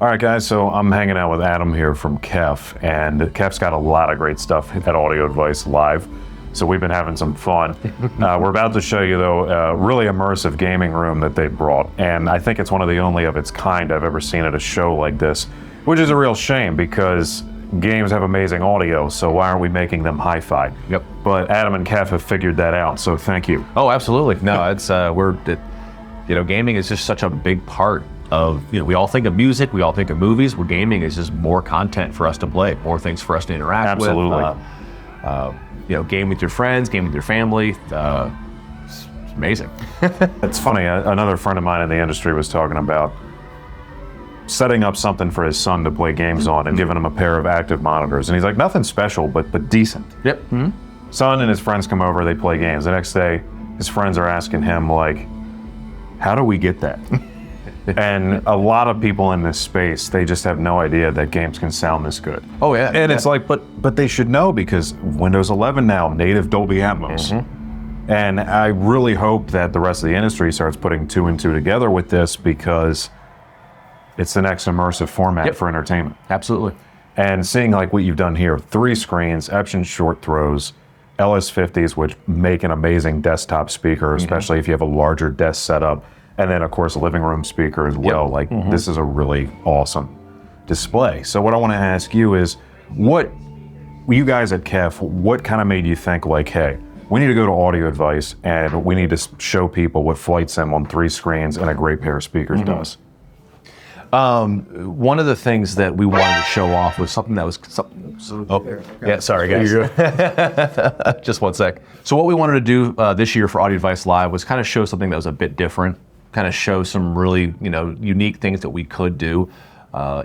All right, guys, so I'm hanging out with Adam here from KEF, and KEF's got a lot of great stuff at Audio Advice Live, so we've been having some fun. We're about to show you, though, a really immersive gaming room that they brought, and I think it's one of the only of its kind I've ever seen at a show like this, which is a real shame because games have amazing audio, so why aren't we making them hi-fi? Yep. But Adam and KEF have figured that out, so thank you. Oh, absolutely. No, it's gaming is just such a big part of, we all think of music, we all think of movies, where gaming is just more content for us to play, more things for us to interact with. Absolutely. Game with your friends, game with your family. It's amazing. It's funny, another friend of mine in the industry was talking about setting up something for his son to play games on and giving him a pair of active monitors. And he's like, nothing special, but decent. Yep. Mm-hmm. Son and his friends come over, they play games. The next day, his friends are asking him, like, how do we get that? And a lot of people in this space, they just have no idea that games can sound this good. Oh, yeah. And it's like, but they should know because Windows 11 now, native Dolby Atmos. Mm-hmm. And I really hope that the rest of the industry starts putting two and two together with this because it's the next immersive format for entertainment. Absolutely. And seeing like what you've done here, 3 screens, Epson short throws, LS50s, which make an amazing desktop speaker, especially if you have a larger desk setup. And then, of course, a living room speaker as well. Like, this is a really awesome display. So what I want to ask you is, you guys at KEF, what kind of made you think, like, hey, we need to go to Audio Advice and we need to show people what Flight Sim on 3 screens and a great pair of speakers does? One of the things that we wanted to show off was something that was... yeah, sorry, guys. Just one sec. So what we wanted to do this year for Audio Advice Live was kind of show something that was a bit different, kind of show some really, unique things that we could do.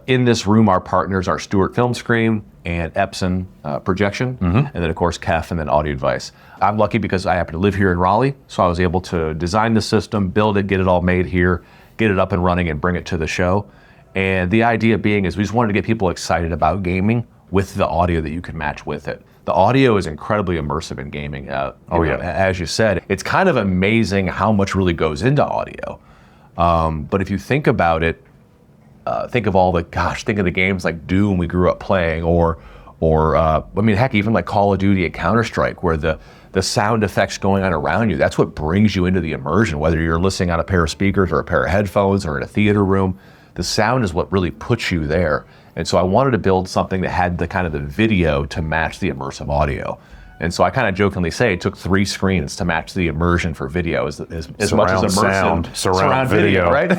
In this room, our partners are Stewart Film Screen and Epson Projection, and then of course KEF and then Audio Advice. I'm lucky because I happen to live here in Raleigh, so I was able to design the system, build it, get it all made here, get it up and running and bring it to the show. And the idea being is we just wanted to get people excited about gaming with the audio that you can match with it. The audio is incredibly immersive in gaming. As you said, it's kind of amazing how much really goes into audio. But if you think about it, think of the games like Doom we grew up playing, or heck, even like Call of Duty and Counter-Strike, where the sound effects going on around you, that's what brings you into the immersion, whether you're listening on a pair of speakers or a pair of headphones or in a theater room. The sound is what really puts you there. And so I wanted to build something that had the video to match the immersive audio. And so I kind of jokingly say it took 3 screens to match the immersion for video as much as immersive surround video, right?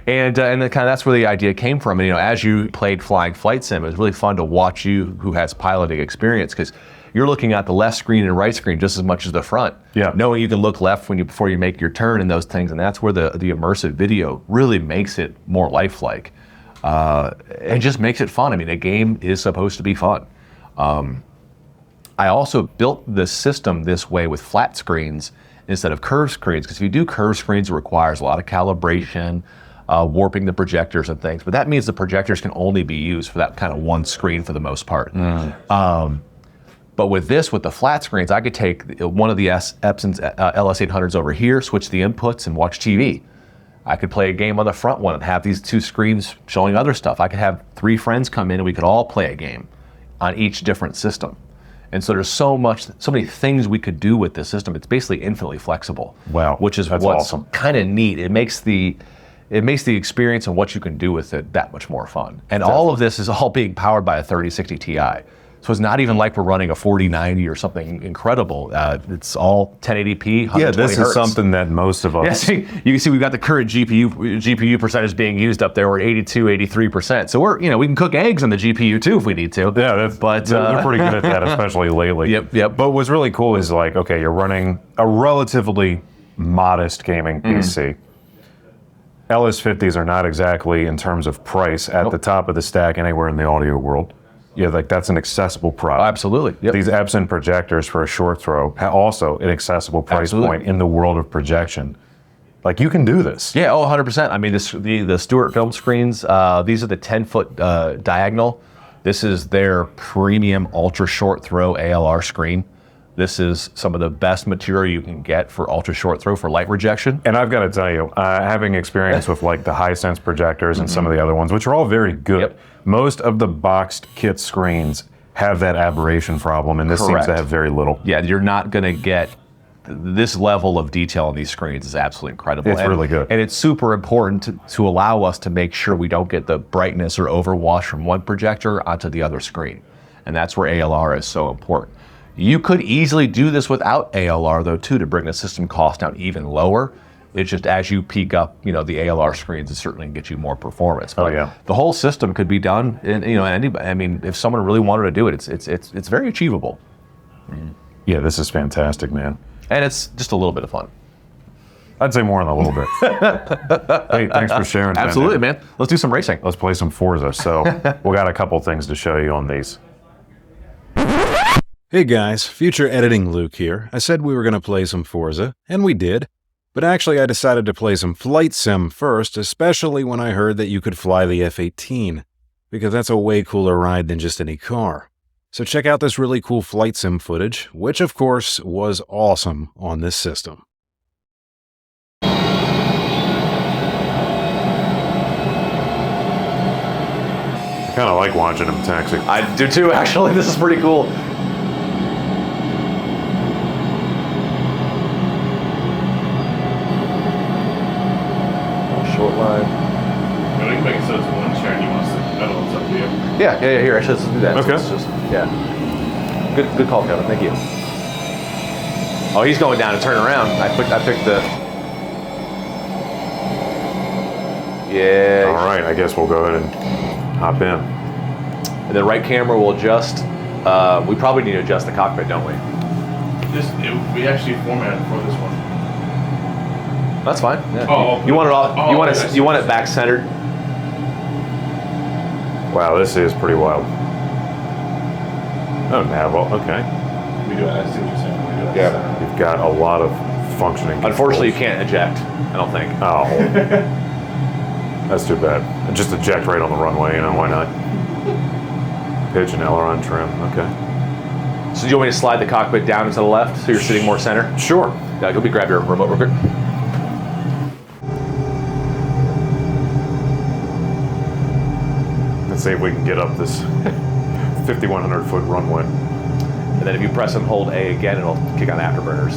and then that's where the idea came from. And as you played Flying Flight Sim, it was really fun to watch you who has piloting experience, because you're looking at the left screen and right screen just as much as the front. Yeah. Knowing you can look left before you make your turn and those things, and that's where the immersive video really makes it more lifelike. And just makes it fun. A game is supposed to be fun. I also built this system this way with flat screens instead of curved screens, because if you do curved screens, it requires a lot of calibration, warping the projectors and things. But that means the projectors can only be used for that kind of one screen for the most part. But with the flat screens, I could take one of the Epson's LS800s over here, switch the inputs, and watch TV. I could play a game on the front one and have these 2 screens showing other stuff. I could have 3 friends come in and we could all play a game on each different system. And so there's so many things we could do with this system. It's basically infinitely flexible. Wow, which is what's awesome. Kind of neat. It makes the experience and what you can do with it that much more fun. And all of this is all being powered by a 3060 Ti. So it's not even like we're running a 4090 or something incredible. It's all 1080p, 120 this hertz. is something that most of us... Yeah, see, you can see we've got the current GPU percentage being used up there. We're at 82, 83%. So we can cook eggs on the GPU too if we need to. Yeah, they're pretty good at that, especially lately. Yep. But what's really cool is okay, you're running a relatively modest gaming PC. LS50s are not exactly, in terms of price, at the top of the stack anywhere in the audio world. Yeah, that's an accessible product. Oh, absolutely. Yep. These Epson projectors for a short throw, also an accessible price point in the world of projection. You can do this. Yeah, 100%. The Stewart Film Screens, these are the 10-foot diagonal. This is their premium ultra short throw ALR screen. This is some of the best material you can get for ultra short throw for light rejection. And I've got to tell you, having experience with like the Hisense projectors and some of the other ones, which are all very good, Yep. most of the boxed kit screens have that aberration problem, and this seems Correct. to have very little. Yeah, you're not going to get this level of detail on these screens is absolutely incredible. It's really good. And it's super important to allow us to make sure we don't get the brightness or overwash from one projector onto the other screen. And that's where ALR is so important. You could easily do this without ALR though too, to bring the system cost down even lower. It's just as you peak up, the ALR screens, it certainly get you more performance. But yeah. the whole system could be done in, anybody. I mean, if someone really wanted to do it, it's very achievable. Yeah, this is fantastic, man. And it's just a little bit of fun. I'd say more than a little bit. Hey, thanks for sharing. Ben. Absolutely, man. Let's do some racing. Let's play some Forza. So we got a couple things to show you on these. Hey guys, future editing Luke here. I said we were going to play some Forza, and we did. But actually I decided to play some flight sim first, especially when I heard that you could fly the F-18, because that's a way cooler ride than just any car. So check out this really cool flight sim footage, which of course was awesome on this system. I kind of like watching them taxi. I do too, actually. This is pretty cool. Short line. We can make it so it's one share and you want to sit in the middle. It's up to you. Yeah, here. Actually, let's do that. Okay. So it's just, Good call, Kevin. Thank you. Oh, he's going down to turn around. I picked the. Yeah. All right, I guess we'll go ahead and hop in. And then right camera will adjust. We probably need to adjust the cockpit, don't we? We actually formatted for this one. That's fine. Yeah. Oh, you want it all? oh, you want okay. it? You want it back centered? Wow, this is pretty wild. Oh, Naval, okay. We do it. I see what you're saying. We do it. Yeah. You've got a lot of functioning Unfortunately, you controls. can't eject. I don't think. Oh. That's too bad. Just eject right on the runway, why not? Pitch and aileron trim, okay. So do you want me to slide the cockpit down and to the left so you're sitting more center? Sure. Yeah, go grab your remote real quick. Let's see if we can get up this 5,100 foot runway. And then if you press and hold A again, it'll kick on afterburners.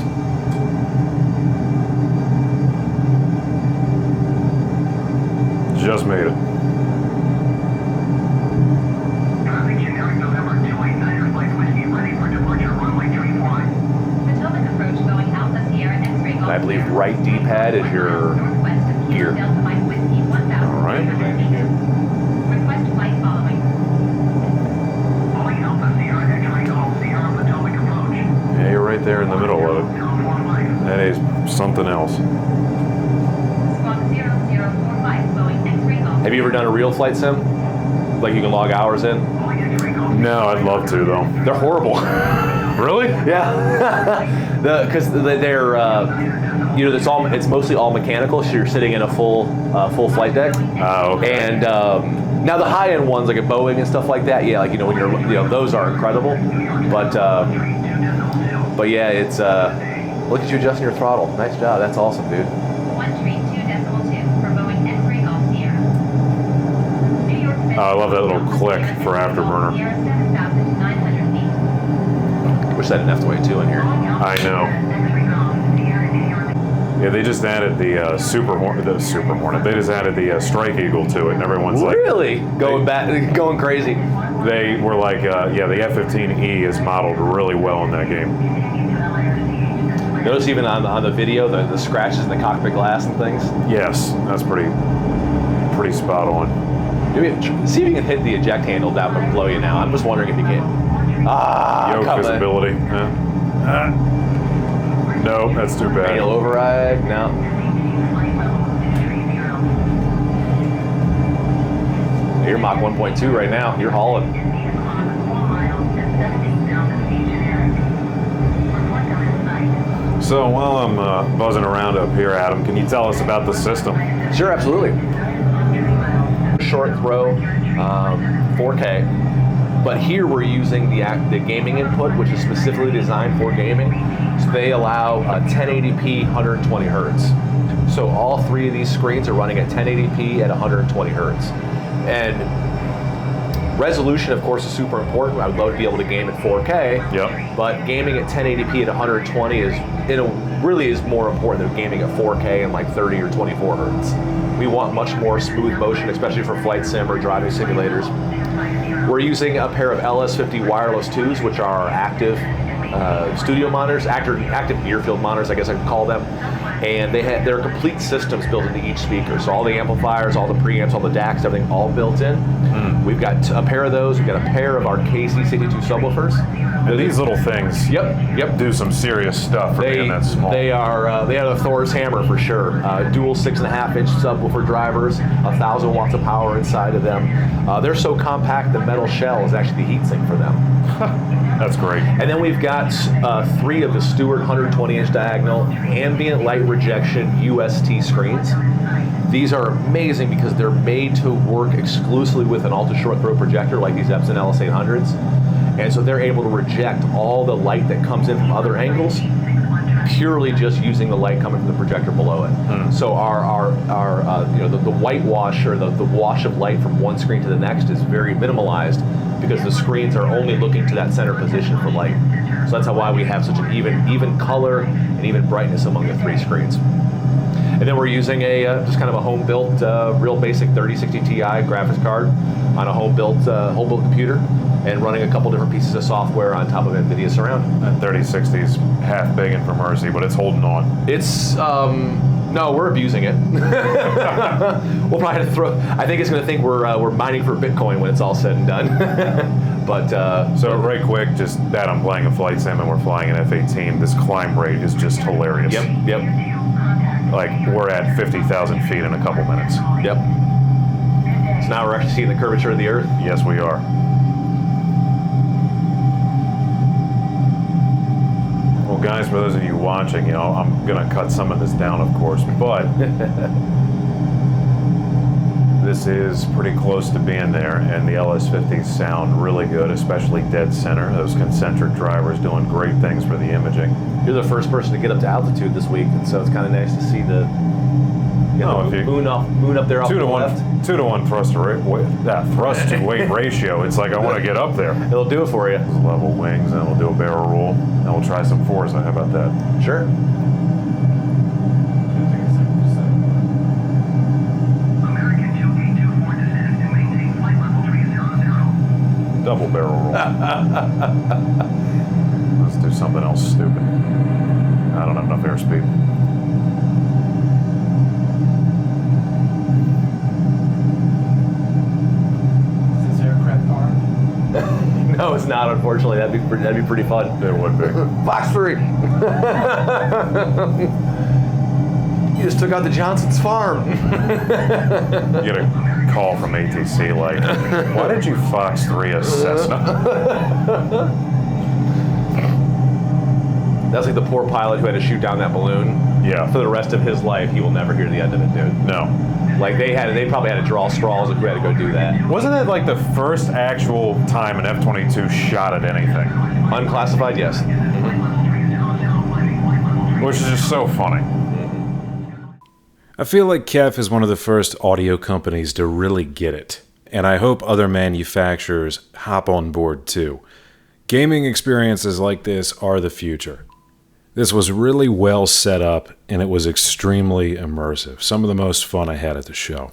Just made it. And I believe right D-pad is your gear. All right. Request flight following. Yeah, you're right there in the middle of it. That is something else. Squawk 0045, Boeing X-ray Golf. Have you ever done a real flight sim? Like you can log hours in? No, I'd love to though. They're horrible. Really? Yeah. Because they're, it's mostly all mechanical, so you're sitting in a full flight deck. Oh, okay. And now the high-end ones, like a Boeing and stuff like that, yeah, like when you're, those are incredible. But yeah, it's look at you adjusting your throttle. Nice job. That's awesome, dude. 132.2 for Boeing X-ray Golf Sierra. New York. Oh, I love that little click for afterburner. Sierra 7,900 feet. Wish that didn't have to wait too in here. I know. Yeah, they just added the Super Hornet. They just added the Strike Eagle to it, and everyone's like, Really? Going crazy. they were like, yeah, the F-15E is modeled really well in that game. Notice even on the video, the scratches in the cockpit glass and things. Yes, that's pretty spot on. See if you can hit the eject handle down below you now. I'm just wondering if you can. Yoke come on. visibility. No, that's too bad. Manual override, no. You're Mach 1.2 right now. You're hauling. So while I'm buzzing around up here, Adam, can you tell us about the system? Sure, absolutely. Short throw, 4K. But here we're using the gaming input, which is specifically designed for gaming. So they allow 1080p 120 hertz. So all three of these screens are running at 1080p at 120 hertz. And resolution, of course, is super important. I would love to be able to game at 4K. Yep. But gaming at 1080p at 120 really is more important than gaming at 4K and like 30 or 24 hertz. We want much more smooth motion, especially for flight sim or driving simulators. We're using a pair of LS50 Wireless IIs, which are active studio monitors, active near field monitors, I guess I could call them. And there are complete systems built into each speaker. So all the amplifiers, all the preamps, all the DACs, everything all built in. We've got a pair of those. We've got a pair of our KC62 subwoofers. And these little things do some serious stuff for being that small. They are the Thor's hammer for sure. Dual 6.5-inch subwoofer drivers, 1,000 watts of power inside of them. They're so compact the metal shell is actually the heatsink for them. That's great. And then we've got 3 of the Stewart 120-inch diagonal ambient light rejection UST screens. These are amazing because they're made to work exclusively with an ultra short throw projector like these Epson LS800s. And so they're able to reject all the light that comes in from other angles purely just using the light coming from the projector below it. So the whitewash or the wash of light from one screen to the next is very minimalized because the screens are only looking to that center position for light. So that's why we have such an even color and even brightness among the 3 screens. And then we're using just kind of a home-built, real basic 3060 Ti graphics card on a home-built computer, and running a couple different pieces of software on top of NVIDIA Surround. That 3060 is half big and for mercy, but it's holding on. It's no, we're abusing it. We'll probably have to throw. I think it's going to think we're mining for Bitcoin when it's all said and done. But so right quick, just that I'm playing a flight sim and we're flying an F-18. This climb rate is just hilarious. Yep. Like we're at 50,000 feet in a couple minutes. Yep. So now we're actually seeing the curvature of the Earth. Yes, we are. Well, guys, for those of you watching, I'm gonna cut some of this down, of course, but this is pretty close to being there, and the LS50s sound really good, especially dead center. Those concentric drivers doing great things for the imaging. You're the first person to get up to altitude this week, and so it's kind of nice to see the moon up there off to the left. 2 to 1 thrust to weight ratio. It's like I want to get up there. It'll do it for you. Level wings, and we'll do a barrel roll, and we'll try some Forza. How about that? Sure. Double barrel roll. Let's do something else stupid. I don't have enough airspeed. Is this aircraft armed? No, it's not. Unfortunately, that'd be pretty fun. It would be. Fox 3. You just took out the Johnson's farm. You get a call from ATC like, why did you Fox 3 a Cessna? That's like the poor pilot who had to shoot down that balloon. Yeah. For the rest of his life, he will never hear the end of it, dude. No. Like they probably had to draw straws if we had to go do that. Wasn't it like the first actual time an F-22 shot at anything? Unclassified, yes. Which is just so funny. I feel like KEF is one of the first audio companies to really get it, and I hope other manufacturers hop on board too. Gaming experiences like this are the future. This was really well set up, and it was extremely immersive. Some of the most fun I had at the show.